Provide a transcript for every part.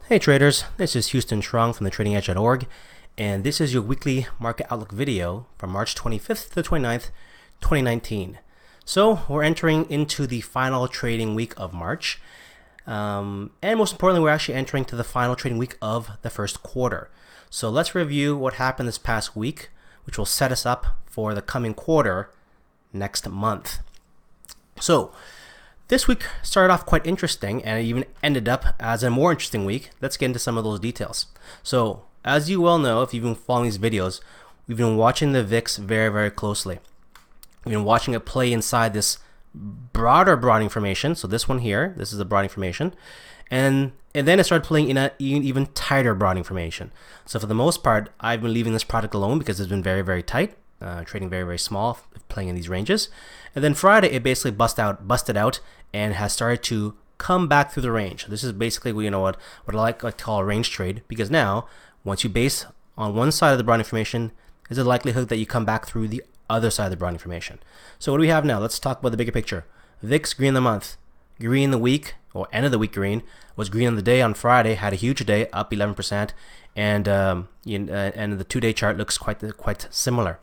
Hey traders, this is Houston Trung from thetradingedge.org, and this is your weekly market outlook video from March 25th to the 29th, 2019. So we're entering into the final trading week of March, and most importantly, we're actually entering to the final trading week of the first quarter. So let's review what happened this past week, which will set us up for the coming quarter next month. So this week started off quite interesting, and it even ended up as a more interesting week. Let's get into some of those details. So, as you well know, if you've been following these videos, we've been watching the VIX very, very closely. We've been watching it play inside this broader broadening formation. So this one here, this is a broadening formation. And then it started playing in an even tighter broadening formation. So for the most part, I've been leaving this product alone because it's been very, very tight. Trading very, very small, playing in these ranges. And then Friday, it basically busted out and has started to come back through the range. This is basically, what I like to call a range trade, because now, once you base on one side of the broadening formation, there's a likelihood that you come back through the other side of the broadening formation. So what do we have now? Let's talk about the bigger picture. VIX green the month, green the week, or end of the week green, was green on the day on Friday, had a huge day, up 11%, and the 2-day chart looks quite similar.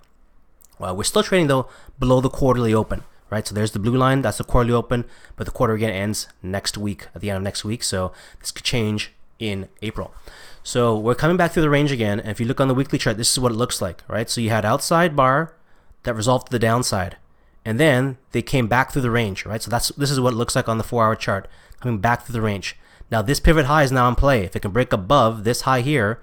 We're still trading though below the quarterly open, right? So there's the blue line, that's the quarterly open, but the quarter again ends next week, at the end of next week. So this could change in April. So we're coming back through the range again, and if you look on the weekly chart, this is what it looks like, right? So you had outside bar that resolved to the downside, and then they came back through the range, right? So this is what it looks like on the 4-hour chart, coming back through the range. Now this pivot high is now in play. If it can break above this high here,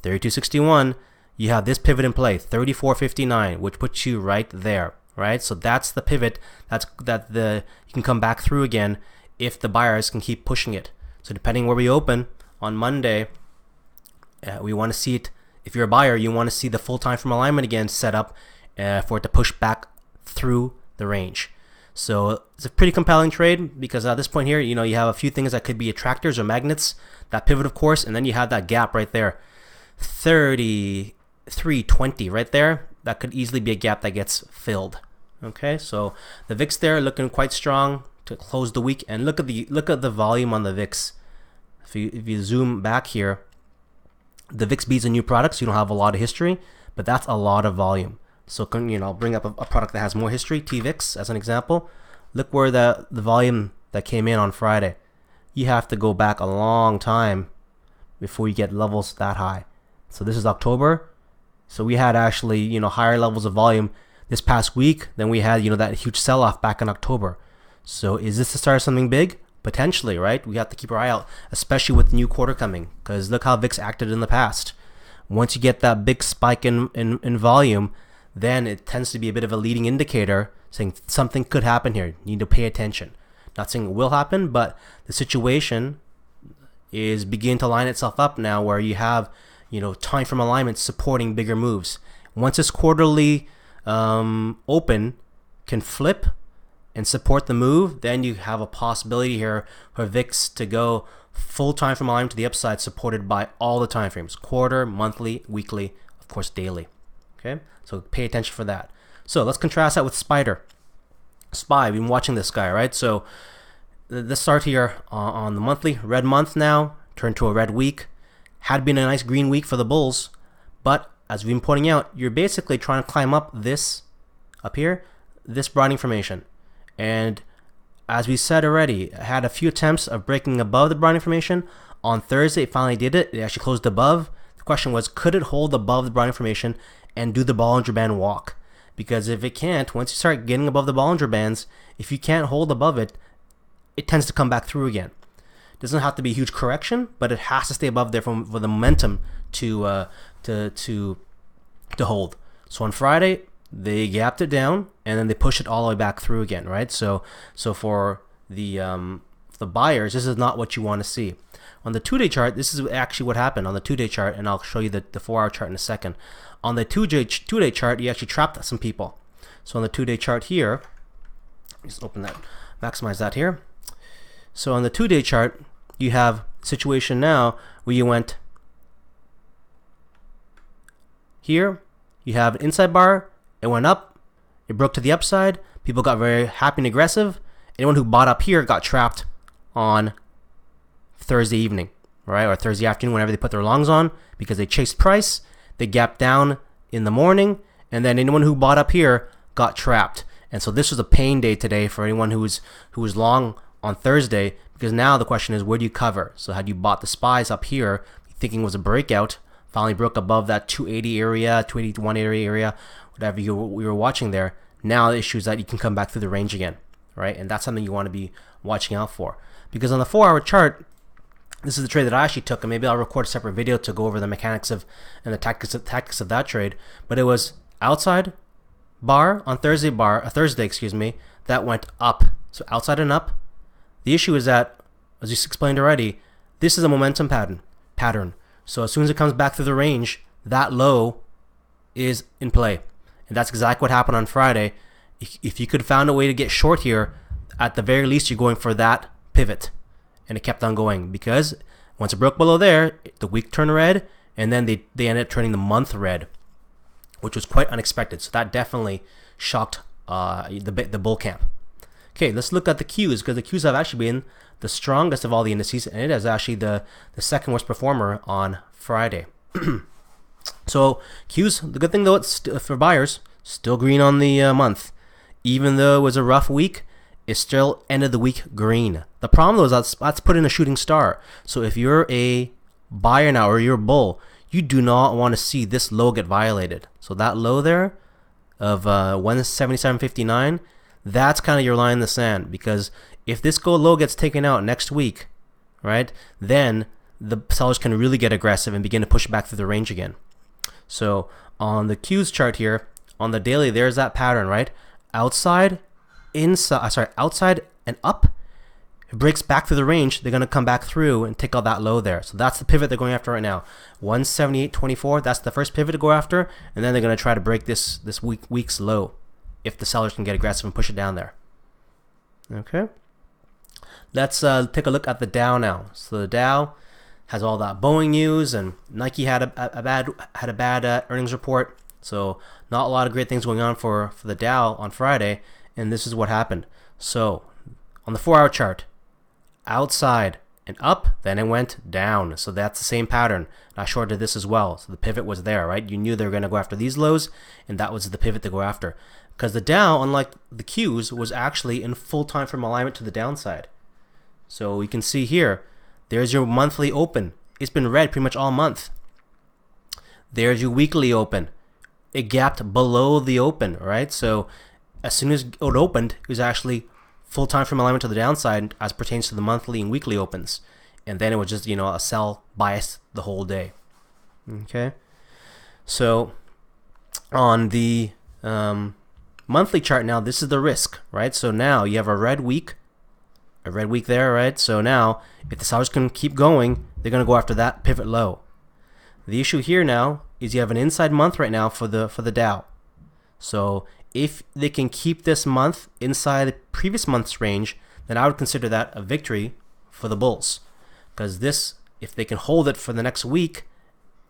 3261, you have this pivot in play, 34.59, which puts you right there, right? So that's the pivot. You can come back through again if the buyers can keep pushing it. So depending where we open on Monday, we want to see it. If you're a buyer, you want to see the full time frame alignment again set up for it to push back through the range. So it's a pretty compelling trade, because at this point here, you have a few things that could be attractors or magnets. That pivot, of course, and then you have that gap right there, 33.20 right there. That could easily be a gap that gets filled. Okay, so the VIX there looking quite strong to close the week, and look at the volume on the VIX. If you zoom back here, the VIX beats a new product, so you don't have a lot of history, but that's a lot of volume. So I'll bring up a product that has more history, TVIX as an example. Look where the volume that came in on Friday. You have to go back a long time before you get levels that high. So this is October. So we had actually, higher levels of volume this past week than we had, that huge sell-off back in October. So is this the start of something big? Potentially, right? We have to keep our eye out, especially with the new quarter coming, because look how VIX acted in the past. Once you get that big spike in volume, then it tends to be a bit of a leading indicator saying something could happen here. You need to pay attention. Not saying it will happen, but the situation is beginning to line itself up now where you have time from alignment supporting bigger moves. Once this quarterly open can flip and support the move, then you have a possibility here for VIX to go full time from alignment to the upside, supported by all the time frames: quarter, monthly, weekly, of course daily. Okay, so pay attention for that. So let's contrast that with SPDR. SPY, we've been watching this guy, right? So let's start here on the monthly. Red month now turned to a red week. Had been a nice green week for the bulls, but as we've been pointing out, you're basically trying to climb up this broadening formation. And as we said already, had a few attempts of breaking above the broadening formation. On Thursday, it finally did it. It actually closed above. The question was, could it hold above the broadening formation and do the Bollinger Band walk? Because if it can't, once you start getting above the Bollinger Bands, if you can't hold above it, it tends to come back through again. It doesn't have to be a huge correction, but it has to stay above there for the momentum to hold. So on Friday, they gapped it down, and then they pushed it all the way back through again, right? So for the buyers, this is not what you want to see. On the 2-day chart, this is actually what happened on the 2-day chart, and I'll show you the 4-hour chart in a second. On the 2-day chart, you actually trapped some people. So on the 2-day chart here, just open that, maximize that here. So on the 2-day chart, you have a situation now where you went here, you have an inside bar, it went up, it broke to the upside, people got very happy and aggressive. Anyone who bought up here got trapped on Thursday evening, right, or Thursday afternoon, whenever they put their longs on, because they chased price, they gapped down in the morning, and then anyone who bought up here got trapped. And so this was a pain day today for anyone who was long on Thursday, because now the question is, where do you cover? So had you bought the SPYs up here thinking it was a breakout, finally broke above that 280 area, 280 to 180 area, whatever we were watching there, now the issue is that you can come back through the range again, right? And that's something you want to be watching out for, because on the 4-hour chart, this is the trade that I actually took, and maybe I'll record a separate video to go over the mechanics of and the tactics of that trade. But it was outside bar on Thursday, that went up. So outside and up. The issue is that, as you explained already, this is a momentum pattern. So as soon as it comes back through the range, that low is in play. And that's exactly what happened on Friday. If you could have found a way to get short here, at the very least, you're going for that pivot. And it kept on going, because once it broke below there, the week turned red, and then they ended up turning the month red, which was quite unexpected. So that definitely shocked the bull camp. Okay, let's look at the Qs, because the Qs have actually been the strongest of all the indices, and it is actually the second worst performer on Friday. So Qs, the good thing though, it's for buyers, still green on the month. Even though it was a rough week, it still ended the week green. The problem though is that's put in a shooting star. So if you're a buyer now, or you're a bull, you do not want to see this low get violated. So that low there of 177.59, that's kind of your line in the sand, because if this gold low gets taken out next week, right, then the sellers can really get aggressive and begin to push back through the range again. So on the Qs chart here, on the daily, there's that pattern, right? Outside and up. It breaks back through the range, they're going to come back through and take out that low there. So that's the pivot they're going after right now. 178.24, that's the first pivot to go after, and then they're going to try to break this week's low if the sellers can get aggressive and push it down there. Okay, let's take a look at the Dow now. So the Dow has all that Boeing news, and Nike had a bad earnings report. So not a lot of great things going on for the Dow on Friday, and this is what happened. So on the 4-hour chart, outside and up, then it went down. So that's the same pattern. I shorted this as well. So the pivot was there, right? You knew they were going to go after these lows, and that was the pivot to go after. Because the Dow, unlike the Qs, was actually in full time frame alignment to the downside. So you can see here, there's your monthly open. It's been red pretty much all month. There's your weekly open. It gapped below the open, right? So as soon as it opened, it was actually full time frame alignment to the downside as pertains to the monthly and weekly opens. And then it was just, a sell bias the whole day. Okay. So on the monthly chart now, this is the risk, right? So now you have a red week there, right? So now if the sellers can keep going, they're going to go after that pivot low. The issue here now is you have an inside month right now for the Dow. So if they can keep this month inside the previous month's range, then I would consider that a victory for the bulls. Because this, if they can hold it for the next week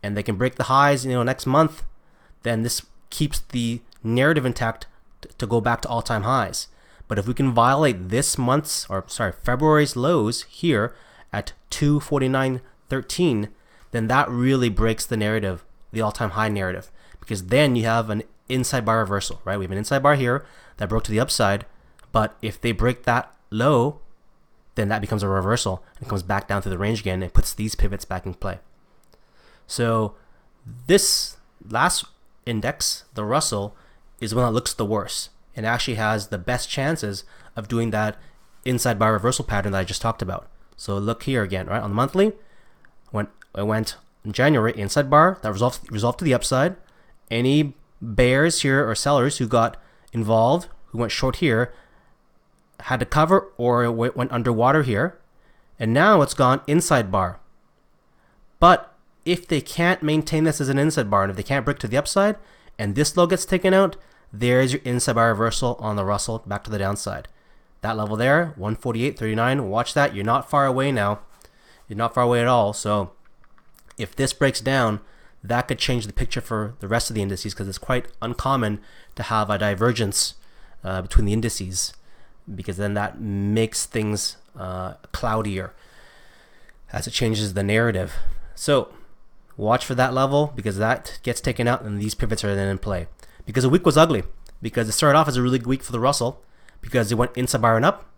and they can break the highs, next month, then this keeps the narrative intact to go back to all-time highs. But if we can violate this month's, February's lows here at 249.13, then that really breaks the narrative, the all-time high narrative, because then you have an inside bar reversal, right? We have an inside bar here that broke to the upside, but if they break that low, then that becomes a reversal and comes back down to the range again and puts these pivots back in play. So this last index, the Russell, is the one that looks the worst and actually has the best chances of doing that inside bar reversal pattern that I just talked about. So look here again, right? On the monthly, when it went in January, inside bar, that resolved to the upside. Any bears here or sellers who got involved, who went short here, had to cover or it went underwater here. And now it's gone inside bar. But if they can't maintain this as an inside bar, and if they can't break to the upside, and this low gets taken out, there's your inside bar reversal on the Russell back to the downside. That level there, 148.39, watch that. You're not far away now. You're not far away at all. So if this breaks down, that could change the picture for the rest of the indices, because it's quite uncommon to have a divergence between the indices, because then that makes things cloudier. as it changes the narrative. So watch for that level, because that gets taken out and these pivots are then in play. Because the week was ugly, because it started off as a really good week for the Russell, because it went inside bar and up.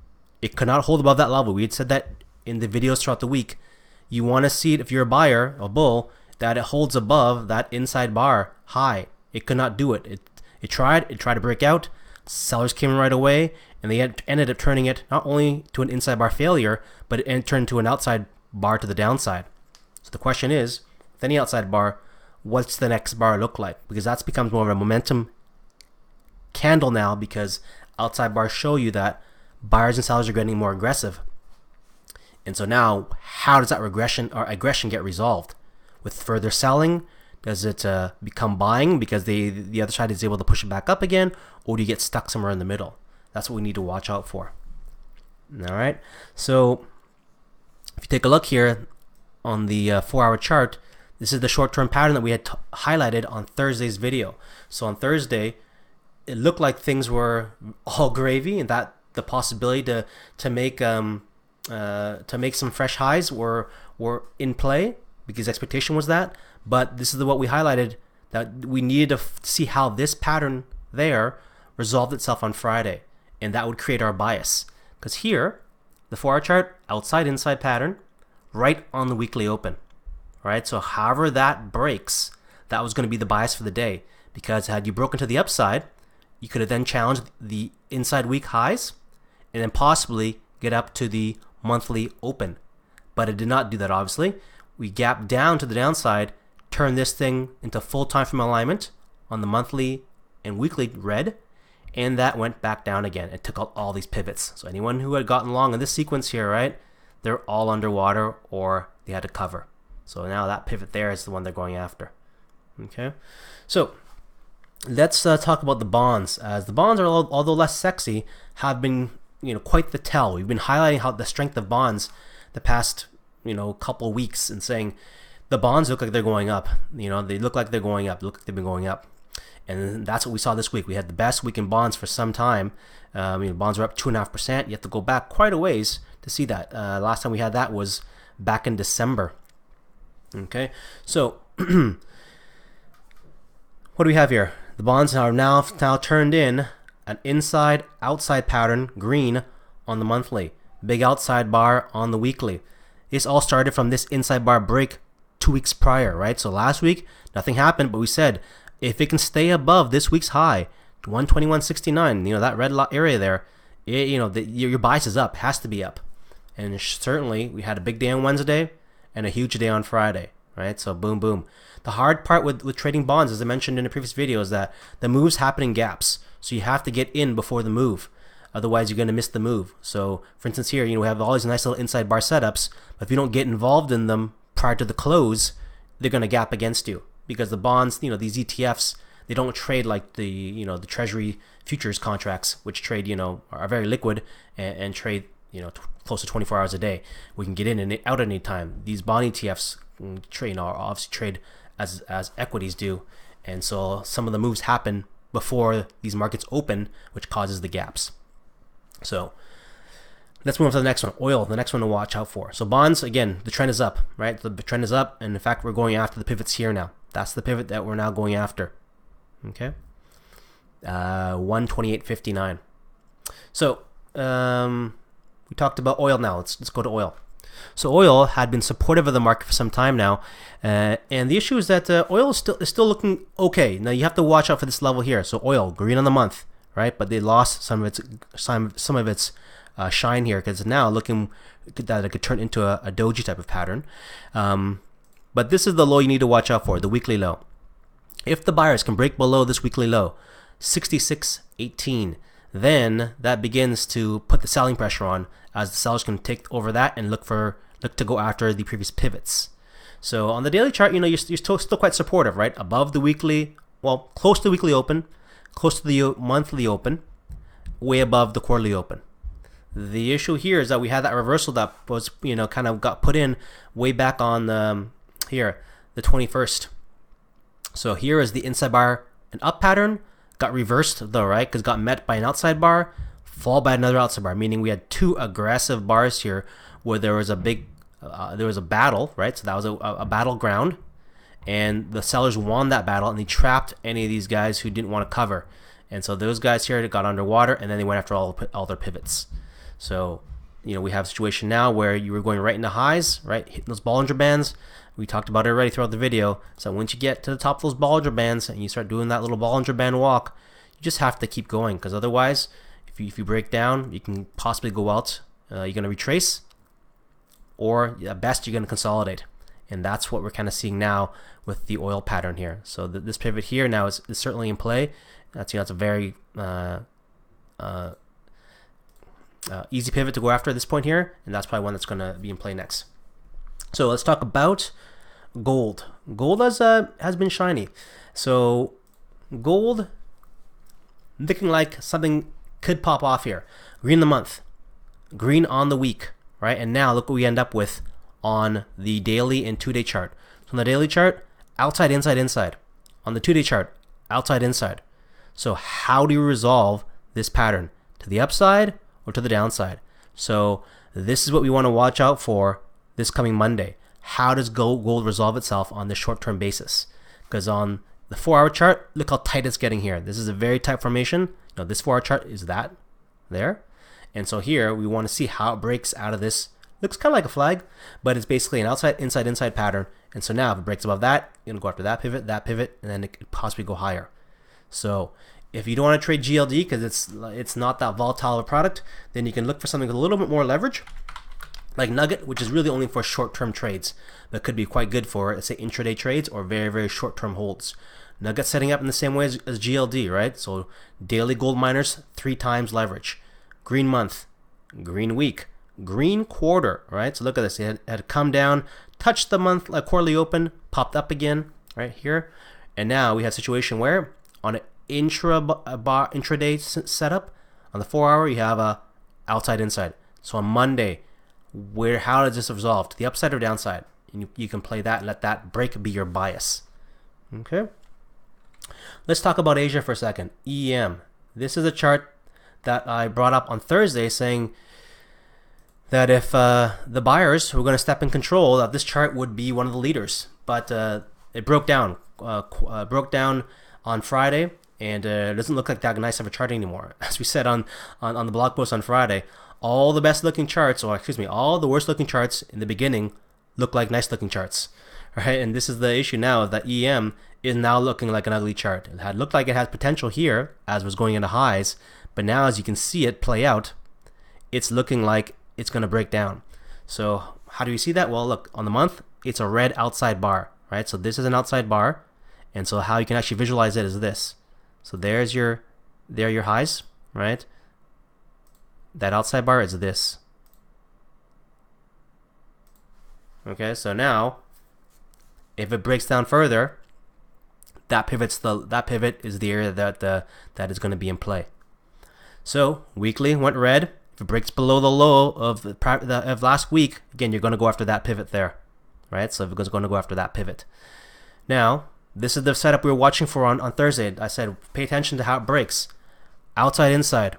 It could not hold above that level. We had said that in the videos throughout the week. You want to see it, if you're a buyer, a bull, that it holds above that inside bar high. It could not do it. It tried to break out. Sellers came in right away, and they ended up turning it not only to an inside bar failure, but it turned to an outside bar to the downside. So the question is, with any outside bar, what's the next bar look like? Because that becomes more of a momentum candle now, because outside bars show you that buyers and sellers are getting more aggressive. And so now, how does that regression or aggression get resolved? With further selling? Does it become buying because the other side is able to push it back up again? Or do you get stuck somewhere in the middle? That's what we need to watch out for. All right. So if you take a look here on the 4-hour chart, this is the short-term pattern that we had highlighted on Thursday's video. So on Thursday, it looked like things were all gravy, and that the possibility to make some fresh highs were in play, because expectation was that. But this is what we highlighted, that we needed to see how this pattern there resolved itself on Friday, and that would create our bias. Because here, the 4-hour chart, outside-inside pattern, right on the weekly open. All right, so however that breaks, that was going to be the bias for the day. Because had you broken to the upside, you could have then challenged the inside week highs, and then possibly get up to the monthly open. But it did not do that, obviously. We gapped down to the downside, turned this thing into full time frame alignment on the monthly and weekly red, and that went back down again. It took out all these pivots. So anyone who had gotten long in this sequence here, right, they're all underwater or they had to cover. So now that pivot there is the one they're going after. Okay, so let's talk about the bonds. As the bonds are, although less sexy, have been quite the tell. We've been highlighting how the strength of bonds the past couple weeks, and saying the bonds look like they're going up. They look like they're going up. Look like they've been going up, and that's what we saw this week. We had the best week in bonds for some time. Bonds are up 2.5%. You have to go back quite a ways to see that. Last time we had that was back in December. Okay, so what do we have here? The bonds are now turned in an inside-outside pattern, green on the monthly, big outside bar on the weekly. This all started from this inside bar break 2 weeks prior, right? So last week, nothing happened, but we said if it can stay above this week's high, 121.69, that red area there, your bias is up, has to be up. And certainly, we had a big day on Wednesday and a huge day on Friday, right? So boom, boom. The hard part with trading bonds, as I mentioned in the previous video, is that the moves happen in gaps. So you have to get in before the move. Otherwise, you're going to miss the move. So, for instance, here, we have all these nice little inside bar setups, but if you don't get involved in them prior to the close, they're going to gap against you, because the bonds, these ETFs, they don't trade like the Treasury futures contracts, which trade, are very liquid and trade, close to 24 hours a day. We can get in and out at any time. These bond ETFs obviously trade as equities do, and so some of the moves happen before these markets open, which causes the gaps. So let's move on to the next one. Oil, the next one to watch out for. So bonds, again, the trend is up, right? The trend is up, and in fact, we're going after the pivots here now. That's the pivot that we're now going after. Okay, 128.59. So we talked about oil now. Let's go to oil. So oil had been supportive of the market for some time now, and the issue is that oil is still looking okay. Now you have to watch out for this level here. So oil, green on the month, right? But they lost some of its shine here, because it's now looking that it could turn into a doji type of pattern. But this is the low you need to watch out for, the weekly low. If the buyers can break below this weekly low, 66.18, then that begins to put the selling pressure on, as the sellers can take over that and look to go after the previous pivots. So on the daily chart, you're still quite supportive, right? Above the weekly, well, close to the weekly open, close to the monthly open, way above the quarterly open. The issue here is that we had that reversal that was, kind of got put in way back on here, the 21st. So here is the inside bar, an up pattern, got reversed though, right? Because got met by an outside bar, fall by another outside bar, meaning we had two aggressive bars here where there was a big there was a battle, right? So that was a battleground, and the sellers won that battle, and they trapped any of these guys who didn't want to cover. And so those guys here got underwater, and then they went after all their pivots. So, we have a situation now where you were going right into highs, right, hitting those Bollinger Bands. We talked about it already throughout the video. So once you get to the top of those Bollinger Bands and you start doing that little Bollinger Band walk, you just have to keep going, because otherwise, if you break down, you can possibly go out. You're going to retrace, or at best you're going to consolidate. And that's what we're kind of seeing now with the oil pattern here. So this pivot here now is certainly in play. That's a very easy pivot to go after at this point here, and that's probably one that's going to be in play next. So let's talk about gold. Gold has been shiny. So gold looking like something could pop off here. Green the month, green on the week, right? And now look what we end up with on the daily and 2-day chart. So on the daily chart, outside, inside, inside. On the 2-day chart, outside, inside. So how do you resolve this pattern? To the upside or to the downside? So this is what we want to watch out for this coming Monday. How does gold resolve itself on this short-term basis? Because on the 4-hour chart, look how tight it's getting here. This is a very tight formation. This 4-hour chart is that there. And so here we want to see how it breaks out of this. Looks kind of like a flag, but it's basically an outside, inside, inside pattern. And so now if it breaks above that, you're going to go after that pivot, and then it could possibly go higher. So if you don't want to trade GLD because it's not that volatile of a product, then you can look for something with a little bit more leverage, like Nugget, which is really only for short-term trades, but could be quite good for, let's say, intraday trades or very, very short-term holds. Nugget setting up in the same way as GLD, right? So daily gold miners, 3 times leverage. Green month, green week, green quarter, right? So look at this. It had come down, touched the month quarterly open, popped up again right here. And now we have a situation where on an intraday setup, on the 4-hour, you have a outside inside. So on Monday, how does this resolve? To the upside or downside? And you can play that and let that break be your bias. Okay. Let's talk about Asia for a second. EM. This is a chart that I brought up on Thursday, saying that if the buyers were going to step in control, that this chart would be one of the leaders. But it broke down. Broke down on Friday, and it doesn't look like that nice of a chart anymore. As we said on the blog post on Friday, all the best looking charts, or excuse me, all the worst looking charts in the beginning look like nice looking charts, right? And this is the issue now, that EM is now looking like an ugly chart. It had looked like it had potential here as was going into highs, but now as you can see it play out, it's looking like it's going to break down. So how do you see that? Well, look, on the month, it's a red outside bar, right? So this is an outside bar, and so how you can actually visualize it is this. So there are your highs, right? That outside bar is this. Okay, so now if it breaks down further, that pivot is the area that is going to be in play. So weekly went red. If it breaks below the low of last week, again, you're going to go after that pivot there, right? So it's going to go after that pivot. Now, this is the setup we were watching for on Thursday. I said, pay attention to how it breaks. Outside, inside,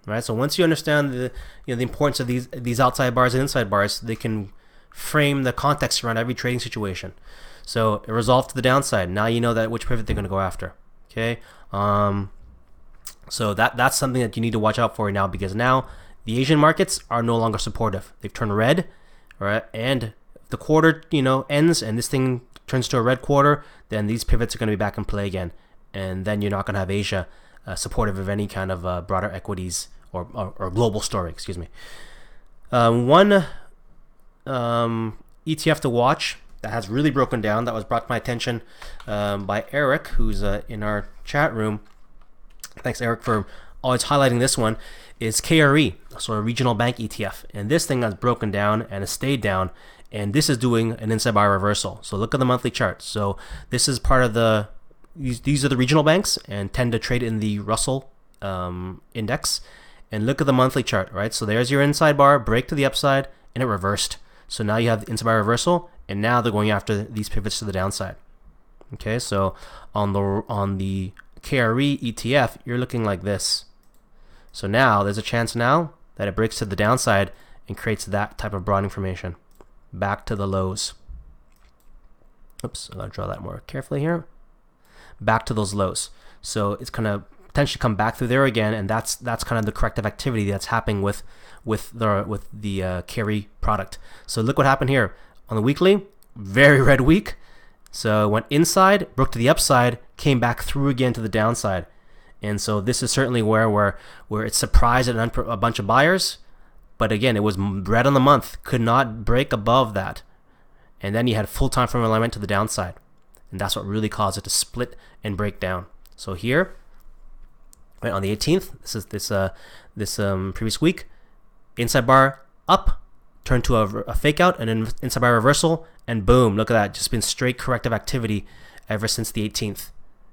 right? So once you understand the importance of these outside bars and inside bars, they can frame the context around every trading situation. So it resolved to the downside. Now you know which pivot they're going to go after. Okay. So that's something that you need to watch out for now, because now the Asian markets are no longer supportive. They've turned red, right? And if the quarter ends and this thing turns to a red quarter, then these pivots are going to be back in play again, and then you're not going to have Asia supportive of any kind of broader equities or global story. Excuse me. One ETF to watch that has really broken down, that was brought to my attention by Eric, who's in our chat room. Thanks, Eric, for always highlighting this one, is KRE, so a regional bank ETF. And this thing has broken down and has stayed down, and this is doing an inside bar reversal. So look at the monthly chart. So this is part of these are the regional banks and tend to trade in the Russell index. And look at the monthly chart, right? So there's your inside bar, break to the upside, and it reversed. So now you have the inside bar reversal, and now they're going after these pivots to the downside. Okay, so on the KRE ETF, you're looking like this. So now there's a chance now that it breaks to the downside and creates that type of broadening formation. back to the lows. Oops, I gotta draw that more carefully here. Back to those lows. So it's gonna potentially come back through there again, and that's kind of the corrective activity that's happening with the carry product. So look what happened here on the weekly. Very red week. So it went inside, broke to the upside, came back through again to the downside. And so this is certainly where it surprised a bunch of buyers. But again, it was red on the month, could not break above that. And then you had full time frame alignment to the downside. And that's what really caused it to split and break down. So here, right on the 18th, this is this previous week, inside bar up, turned to a fake out, and then inside bar reversal, and boom, look at that, just been straight corrective activity ever since the 18th.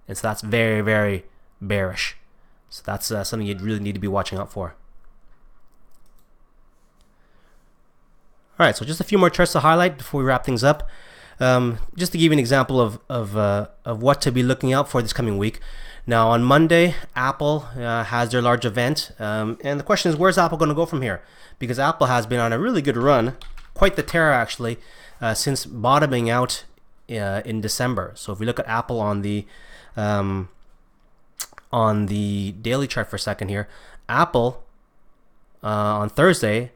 And so that's very, very bearish. So that's something you really need to be watching out for. All right, so just a few more charts to highlight before we wrap things up. Just to give you an example of what to be looking out for this coming week. Now on Monday, Apple has their large event, and the question is, where's Apple going to go from here? Because Apple has been on a really good run, quite the tear actually, since bottoming out in December. So if we look at Apple on the daily chart for a second here, Apple on Thursday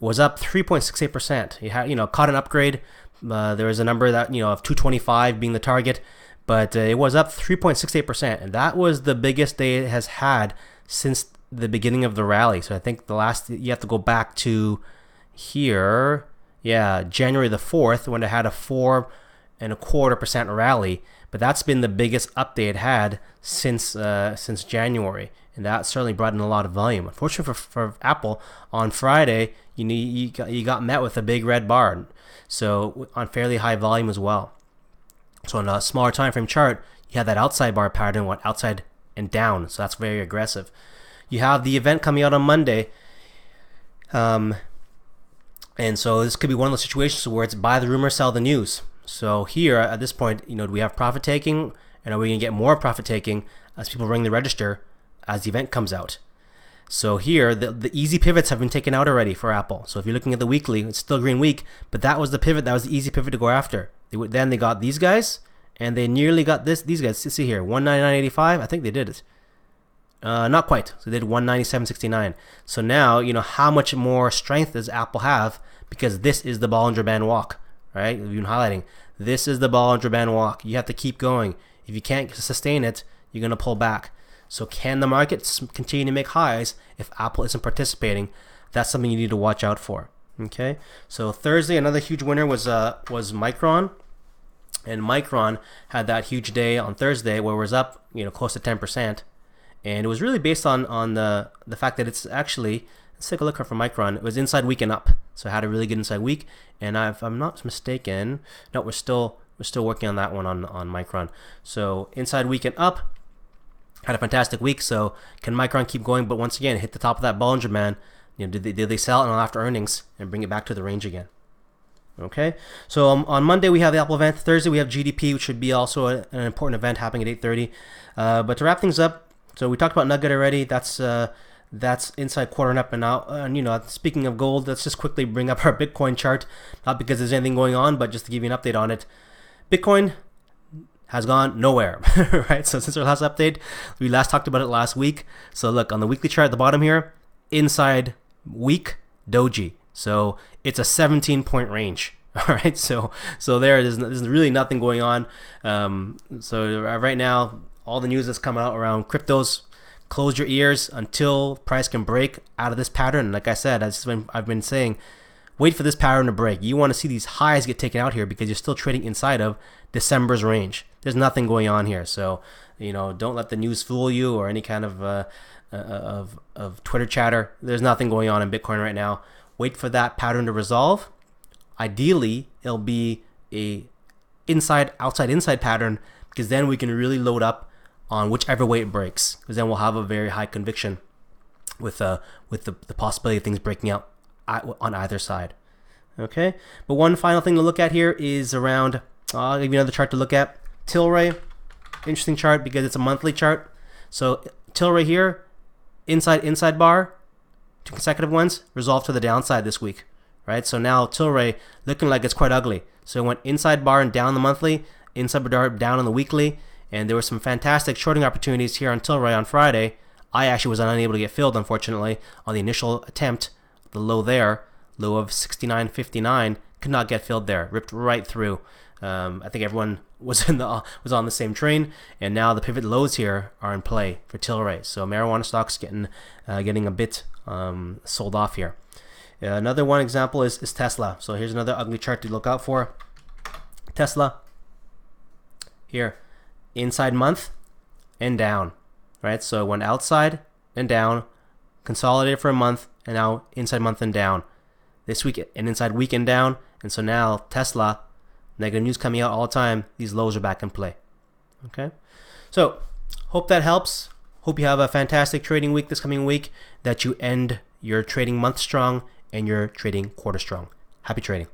was up 3.68%. You had, caught an upgrade. There was a number that, of 225 being the target, but it was up 3.68%, and that was the biggest day it has had since the beginning of the rally. So I think the last, you have to go back to here, January the 4th, when it had a 4.25% rally. But that's been the biggest update it had since January, and that certainly brought in a lot of volume. Unfortunately for Apple, on Friday, you got met with a big red bar, so on fairly high volume as well. So on a smaller time frame chart, you have that outside bar pattern, went outside and down, so that's very aggressive. You have the event coming out on Monday, and so this could be one of those situations where it's buy the rumor, sell the news. So here at this point, do we have profit taking, and are we going to get more profit taking as people ring the register as the event comes out? So here, the easy pivots have been taken out already for Apple. So if you're looking at the weekly, it's still green week, but that was the pivot, that was the easy pivot to go after. Then they got these guys, and they nearly got these guys. See here, 199.85. I think they did it. Not quite. So they did 197.69. So now, how much more strength does Apple have? Because this is the Bollinger Band walk, right? We've been highlighting. This is the Bollinger Band walk. You have to keep going. If you can't sustain it, you're going to pull back. So can the market continue to make highs if Apple isn't participating? That's something you need to watch out for. Okay. So Thursday, another huge winner was Micron, and Micron had that huge day on Thursday where it was up, close to 10%, and it was really based on the fact that it's actually, let's take a look for Micron. It was inside week and up, so it had a really good inside week. And if I'm not mistaken, no, we're still working on that one on Micron. So inside week and up. Had a fantastic week. So can Micron keep going? But once again, hit the top of that Bollinger Band. Did they sell it after earnings and bring it back to the range again? Okay. So on Monday we have the Apple event. Thursday we have GDP, which should be also an important event happening at 8:30. But to wrap things up, so we talked about Nugget already. That's inside quarter and up and out. And speaking of gold, let's just quickly bring up our Bitcoin chart. Not because there's anything going on, but just to give you an update on it. Bitcoin has gone nowhere, right? So since our last update, we last talked about it last week. So look, on the weekly chart at the bottom here, inside week doji. So it's a 17-point range, all right? So there's really nothing going on. So right now, all the news that's coming out around cryptos, close your ears until price can break out of this pattern. Like I said, I've been saying, wait for this pattern to break. You want to see these highs get taken out here because you're still trading inside of December's range. There's nothing going on here. So, don't let the news fool you or any kind of Twitter chatter. There's nothing going on in Bitcoin right now. Wait for that pattern to resolve. Ideally, it'll be a inside pattern, because then we can really load up on whichever way it breaks, because then we'll have a very high conviction with the possibility of things breaking out on either side. Okay, but one final thing to look at here is around, I'll give you another chart to look at. Tilray, interesting chart because it's a monthly chart. So Tilray here, inside bar, 2 consecutive ones, resolved to the downside this week, right? So now Tilray looking like it's quite ugly. So it went inside bar and down the monthly, inside bar down on the weekly, and there were some fantastic shorting opportunities here on Tilray on Friday. I actually was unable to get filled, unfortunately, on the initial attempt. The low there, low of 69.59, could not get filled there, ripped right through. I think everyone was on the same train, and now the pivot lows here are in play for Tilray. So marijuana stocks getting a bit sold off here. Another one example is Tesla. So here's another ugly chart to look out for. Tesla here, inside month and down, right? So it went outside and down, consolidated for a month, and now inside month and down. This week an inside week and down, and so now Tesla, negative news coming out all the time, these lows are back in play. Okay, so hope that helps. Hope you have a fantastic trading week this coming week, that you end your trading month strong and your trading quarter strong. Happy trading.